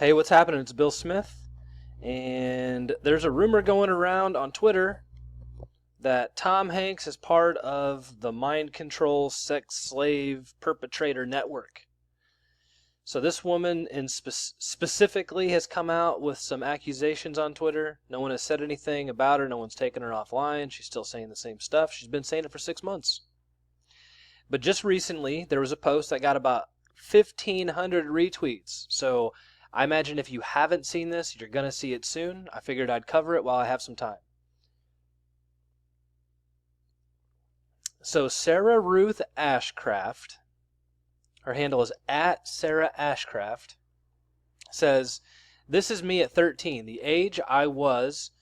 Hey, what's happening? It's Bill Smith, and there's a rumor going around on Twitter that Tom Hanks is part of the mind control sex slave perpetrator network. So this woman specifically has come out with some accusations on Twitter. No one has said anything about her. No one's taken her offline. She's still saying the same stuff. She's been saying it for 6 months. But just recently, there was a post that got about 1,500 retweets. So I imagine if you haven't seen this, you're going to see it soon. I figured I'd cover it while I have some time. So Sarah Ruth Ashcraft, her handle is at Sarah Ashcraft, says, "This is me at 13, the age I was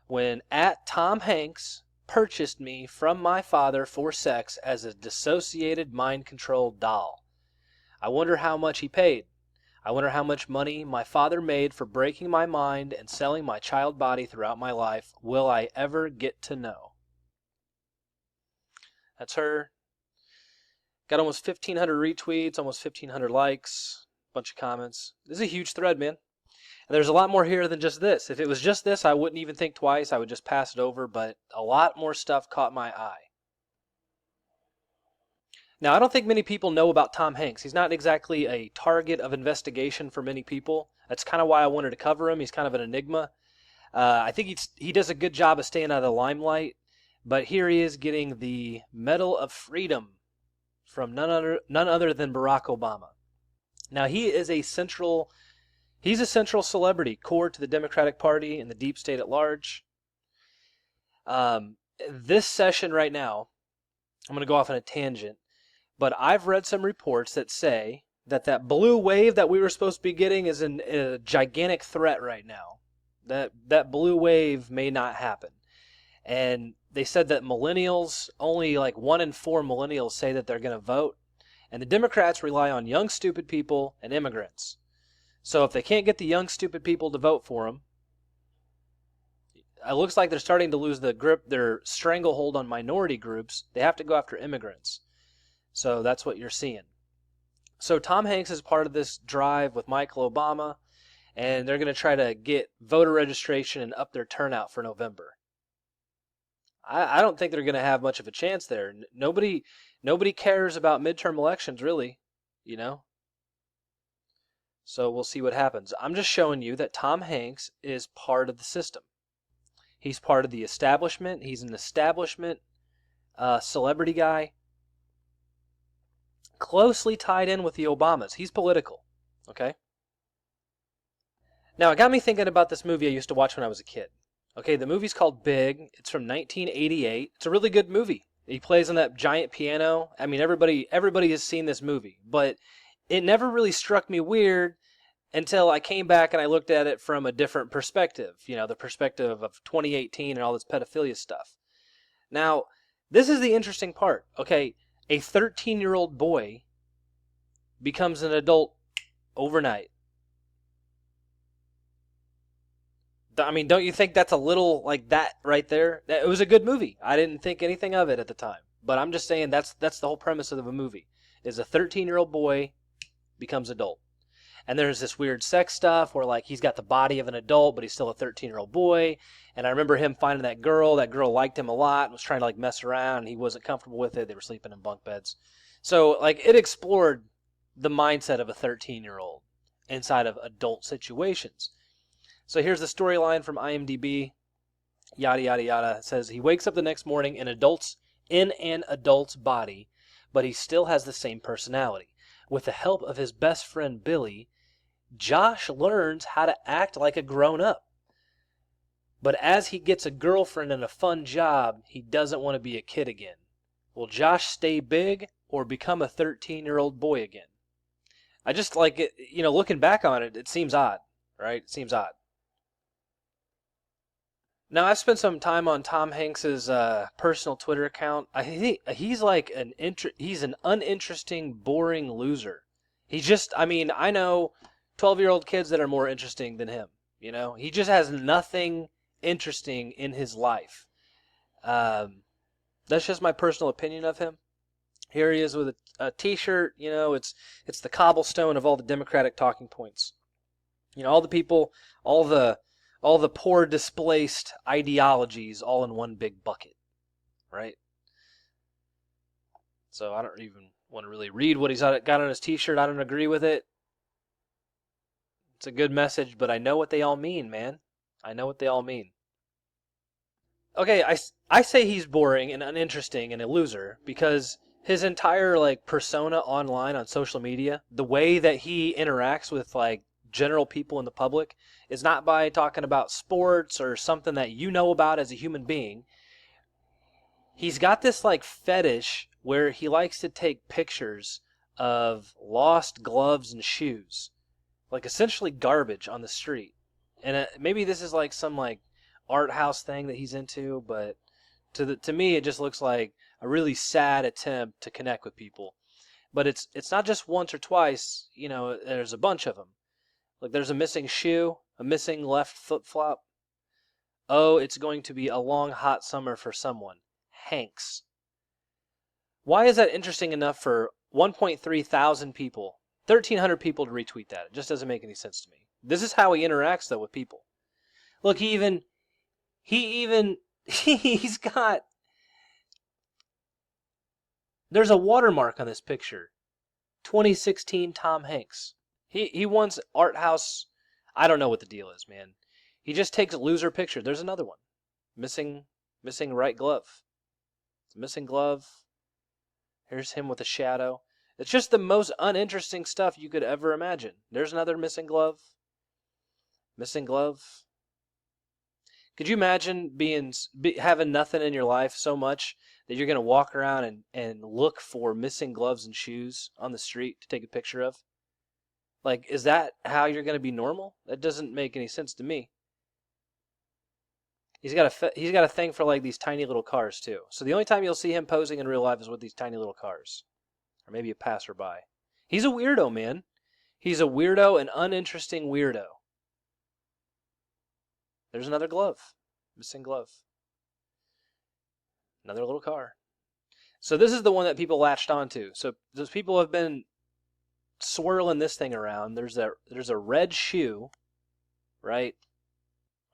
when at Tom Hanks purchased me from my father for sex as a dissociated mind-controlled doll. I wonder how much he paid. I wonder how much money my father made for breaking my mind and selling my child body throughout my life. Will I ever get to know?" That's her. Got almost 1,500 retweets, almost 1,500 likes, bunch of comments. This is a huge thread, man. And there's a lot more here than just this. If it was just this, I wouldn't even think twice. I would just pass it over, but a lot more stuff caught my eye. Now, I don't think many people know about Tom Hanks. He's not exactly a target of investigation for many people. That's kind of why I wanted to cover him. He's kind of an enigma. I think he does a good job of staying out of the limelight, but here he is getting the Medal of Freedom from none other than Barack Obama. Now, he's a central celebrity, core to the Democratic Party and the deep state at large. This session right now, I'm going to go off on a tangent, but I've read some reports that say that blue wave that we were supposed to be getting is a gigantic threat right now. That blue wave may not happen. And they said that millennials, only like 1 in 4 millennials say that they're going to vote. And the Democrats rely on young, stupid people and immigrants. So if they can't get the young, stupid people to vote for them, it looks like they're starting to lose their stranglehold on minority groups. They have to go after immigrants. So that's what you're seeing. So Tom Hanks is part of this drive with Michael Obama, and they're going to try to get voter registration and up their turnout for November. I don't think they're going to have much of a chance there. Nobody cares about midterm elections, really, you know? So we'll see what happens. I'm just showing you that Tom Hanks is part of the system. He's part of the establishment. He's an establishment celebrity guy, closely tied in with the Obamas. He's political, okay? Now, it got me thinking about this movie I used to watch when I was a kid. Okay, the movie's called Big. It's from 1988. It's a really good movie. He plays on that giant piano. I mean, everybody has seen this movie, but it never really struck me weird until I came back and I looked at it from a different perspective. You know, the perspective of 2018 and all this pedophilia stuff. Now, this is the interesting part. Okay, a 13-year-old boy becomes an adult overnight. I mean, don't you think that's a little like that right there? It was a good movie. I didn't think anything of it at the time. But I'm just saying that's the whole premise of the movie. Is a 13-year-old boy becomes adult. And there's this weird sex stuff where like he's got the body of an adult, but he's still a 13-year-old boy. And I remember him finding that girl. That girl liked him a lot and was trying to like mess around, and he wasn't comfortable with it. They were sleeping in bunk beds. So like it explored the mindset of a 13-year-old inside of adult situations. So here's the storyline from IMDb, yada, yada, yada. It says, he wakes up the next morning in an adult's body, but he still has the same personality. With the help of his best friend Billy, Josh learns how to act like a grown-up. But as he gets a girlfriend and a fun job, he doesn't want to be a kid again. Will Josh stay big or become a 13-year-old boy again? I just like it, you know, looking back on it, it seems odd, right? It seems odd. Now, I've spent some time on Tom Hanks's personal Twitter account. I think he's like he's an uninteresting, boring loser. I mean, I know 12-year-old kids that are more interesting than him. You know, he just has nothing interesting in his life. That's just my personal opinion of him. Here he is with a T-shirt. You know, it's the cobblestone of all the Democratic talking points. All the people, all the all the poor displaced ideologies all in one big bucket, right? So I don't even want to really read what he's got on his t-shirt. I don't agree with it. It's a good message, but I know what they all mean, man. I know what they all mean. Okay, I say he's boring and uninteresting and a loser because his entire like persona online on social media, the way that he interacts with like general people in the public is not by talking about sports or something that you know about as a human being. He's got this like fetish where he likes to take pictures of lost gloves and shoes, like essentially garbage on the street. And maybe this is like some like art house thing that he's into, but to me it just looks like a really sad attempt to connect with people. But it's not just once or twice. There's a bunch of them. Like there's a missing shoe, a missing left flip flop. Oh, it's going to be a long hot summer for someone. Hanks. Why is that interesting enough for 1.3 thousand people, 1,300 people to retweet that? It just doesn't make any sense to me. This is how he interacts though with people. Look, he's got. There's a watermark on this picture. 2016 Tom Hanks. He wants art house. I don't know what the deal is, man. He just takes a loser picture. There's another one. Missing right glove. Missing glove. Here's him with a shadow. It's just the most uninteresting stuff you could ever imagine. There's another missing glove. Missing glove. Could you imagine having nothing in your life so much that you're going to walk around and look for missing gloves and shoes on the street to take a picture of? Like, is that how you're going to be normal? That doesn't make any sense to me. He's got a thing for like these tiny little cars too. So the only time you'll see him posing in real life is with these tiny little cars, or maybe a passerby. He's a weirdo, man. He's a weirdo, an uninteresting weirdo. There's another glove, missing glove. Another little car. So this is the one that people latched onto. So those people have been swirling this thing around. There's a red shoe, right?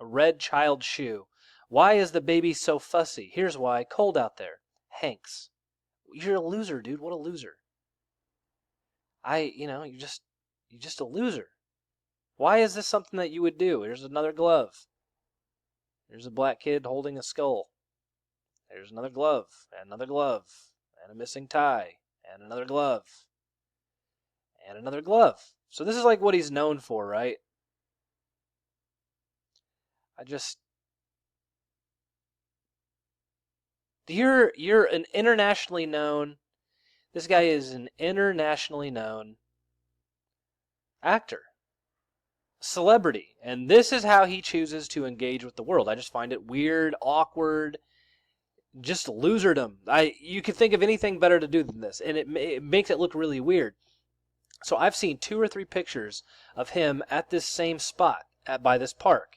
A red child shoe. Why is the baby so fussy? Here's why. Cold out there. Hanks. You're a loser, dude. What a loser. You're just a loser. Why is this something that you would do? Here's another glove. There's a black kid holding a skull. There's another glove, and another glove, and a missing tie, and another glove, and another glove. So this is like what he's known for, right? You're an internationally known. This guy is an internationally known actor, celebrity, and this is how he chooses to engage with the world. I just find it weird, awkward, just loserdom. You could think of anything better to do than this, and it makes it look really weird. So I've seen 2 or 3 pictures of him at this same spot by this park,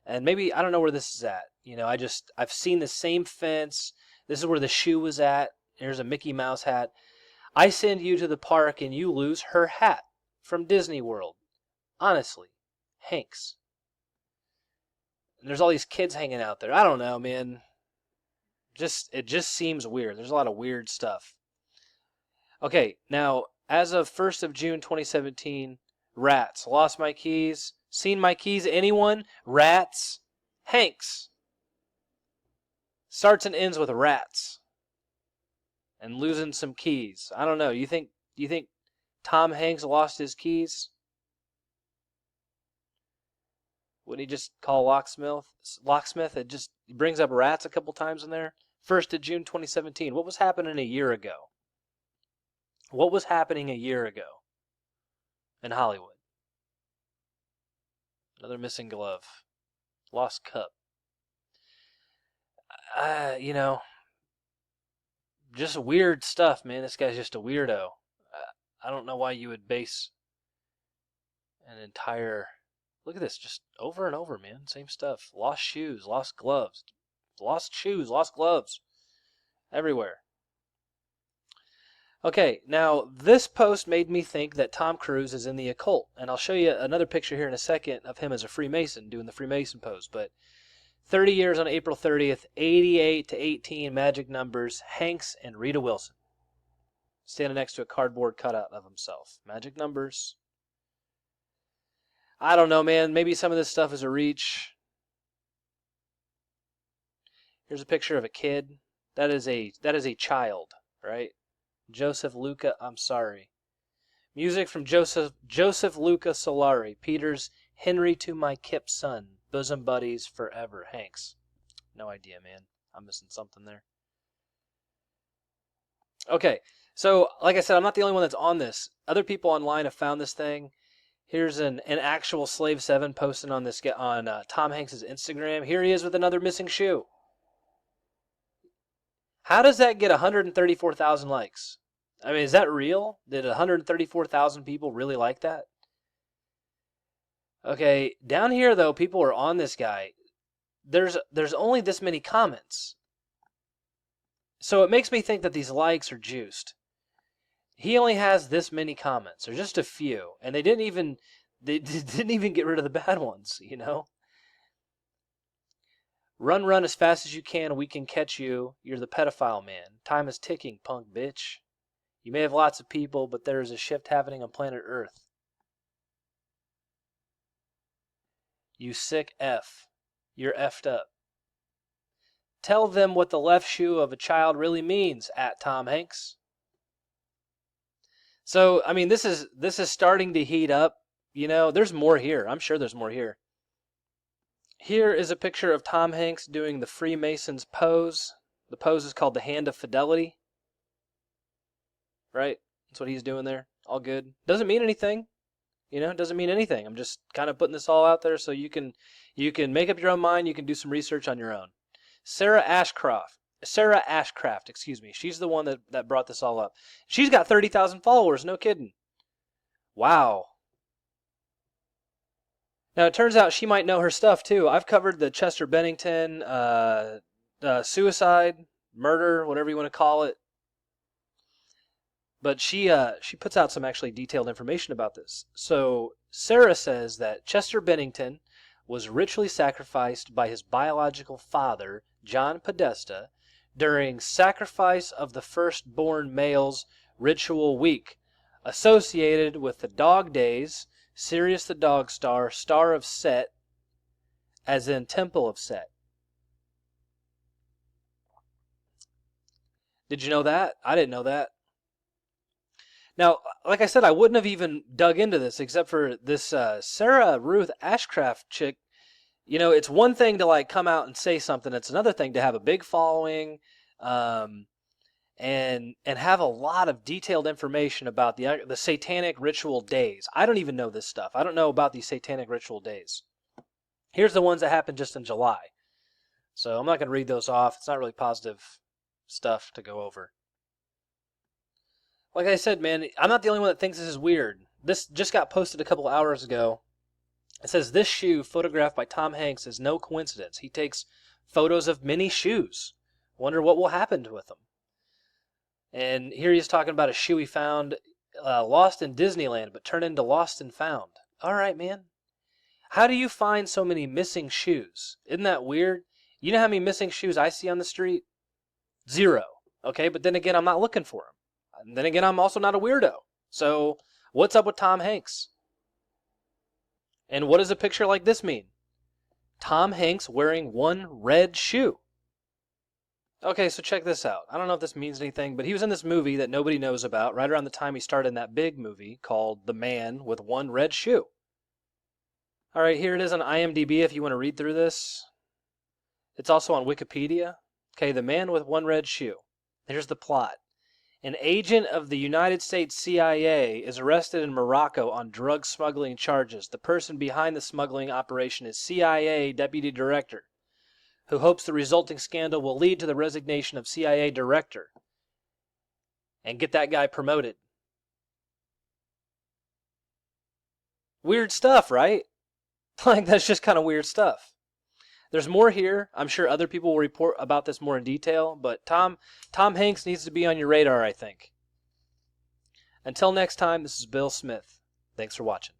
and maybe I don't know where this is at. I've seen the same fence. This is where the shoe was at. There's a Mickey Mouse hat. I send you to the park and you lose her hat from Disney World. Honestly, Hanks. And there's all these kids hanging out there. I don't know, man. It just seems weird. There's a lot of weird stuff. Okay, now as of 1st of June 2017, rats. Lost my keys. Seen my keys? Anyone? Rats. Hanks. Starts and ends with rats. And losing some keys. I don't know. You think Tom Hanks lost his keys? Wouldn't he just call locksmith? It just brings up rats a couple times in there. 1st of June 2017. What was happening a year ago? What was happening a year ago in Hollywood? Another missing glove. Lost cup. Just weird stuff, man. This guy's just a weirdo. I don't know why you would base an entire... Look at this, just over and over, man. Same stuff. Lost shoes, lost gloves. Lost shoes, lost gloves. Everywhere. Okay, now this post made me think that Tom Cruise is in the occult, and I'll show you another picture here in a second of him as a Freemason doing the Freemason pose. But 30 years on April 30th, 88 to 18 magic numbers, Hanks and Rita Wilson standing next to a cardboard cutout of himself. Magic numbers. I don't know, man. Maybe some of this stuff is a reach. Here's a picture of a kid. That is a child, right? Joseph Luca, I'm sorry. Music from Joseph Luca Solari. Peters, Henry to my Kip son. Bosom buddies forever. Hanks. No idea, man. I'm missing something there. Okay, so like I said, I'm not the only one that's on this. Other people online have found this thing. Here's an actual Slave 7 posting on this on Tom Hanks' Instagram. Here he is with another missing shoe. How does that get 134,000 likes? I mean, is that real? Did 134,000 people really like that? Okay, down here though, people are on this guy. There's only this many comments. So it makes me think that these likes are juiced. He only has this many comments, or just a few, and they didn't even get rid of the bad ones, you know? Run as fast as you can, we can catch you. You're the pedophile man. Time is ticking, punk bitch. You may have lots of people, but there is a shift happening on planet Earth. You sick F. You're effed up. Tell them what the left shoe of a child really means, at Tom Hanks. So, I mean, this is starting to heat up. You know, there's more here. I'm sure there's more here. Here is a picture of Tom Hanks doing the Freemason's pose. The pose is called the Hand of Fidelity. Right? That's what he's doing there. All good. Doesn't mean anything. You know, it doesn't mean anything. I'm just kind of putting this all out there so you can make up your own mind. You can do some research on your own. Sarah Ashcraft, excuse me. She's the one that brought this all up. She's got 30,000 followers. No kidding. Wow. Now, it turns out she might know her stuff, too. I've covered the Chester Bennington suicide, murder, whatever you want to call it. But she puts out some actually detailed information about this. So Sarah says that Chester Bennington was ritually sacrificed by his biological father, John Podesta, during Sacrifice of the Firstborn Males Ritual Week, associated with the dog days, Sirius the Dog Star, Star of Set, as in Temple of Set. Did you know that? I didn't know that. Now, like I said, I wouldn't have even dug into this except for this Sarah Ruth Ashcraft chick. You know, it's one thing to like come out and say something. It's another thing to have a big following, and have a lot of detailed information about the satanic ritual days. I don't even know this stuff. I don't know about these satanic ritual days. Here's the ones that happened just in July. So I'm not going to read those off. It's not really positive stuff to go over. Like I said, man, I'm not the only one that thinks this is weird. This just got posted a couple hours ago. It says, this shoe photographed by Tom Hanks is no coincidence. He takes photos of many shoes. Wonder what will happen with them. And here he's talking about a shoe he found lost in Disneyland, but turned into lost and found. All right, man. How do you find so many missing shoes? Isn't that weird? You know how many missing shoes I see on the street? 0. Okay, but then again, I'm not looking for them. And then again, I'm also not a weirdo. So, what's up with Tom Hanks? And what does a picture like this mean? Tom Hanks wearing one red shoe. Okay, so check this out. I don't know if this means anything, but he was in this movie that nobody knows about right around the time he started in that big movie called The Man with One Red Shoe. All right, here it is on IMDb if you want to read through this. It's also on Wikipedia. Okay, The Man with One Red Shoe. Here's the plot. An agent of the United States CIA is arrested in Morocco on drug smuggling charges. The person behind the smuggling operation is CIA Deputy Director, who hopes the resulting scandal will lead to the resignation of CIA Director and get that guy promoted. Weird stuff, right? Like, that's just kind of weird stuff. There's more here. I'm sure other people will report about this more in detail, but Tom Hanks needs to be on your radar, I think. Until next time, this is Bill Smith. Thanks for watching.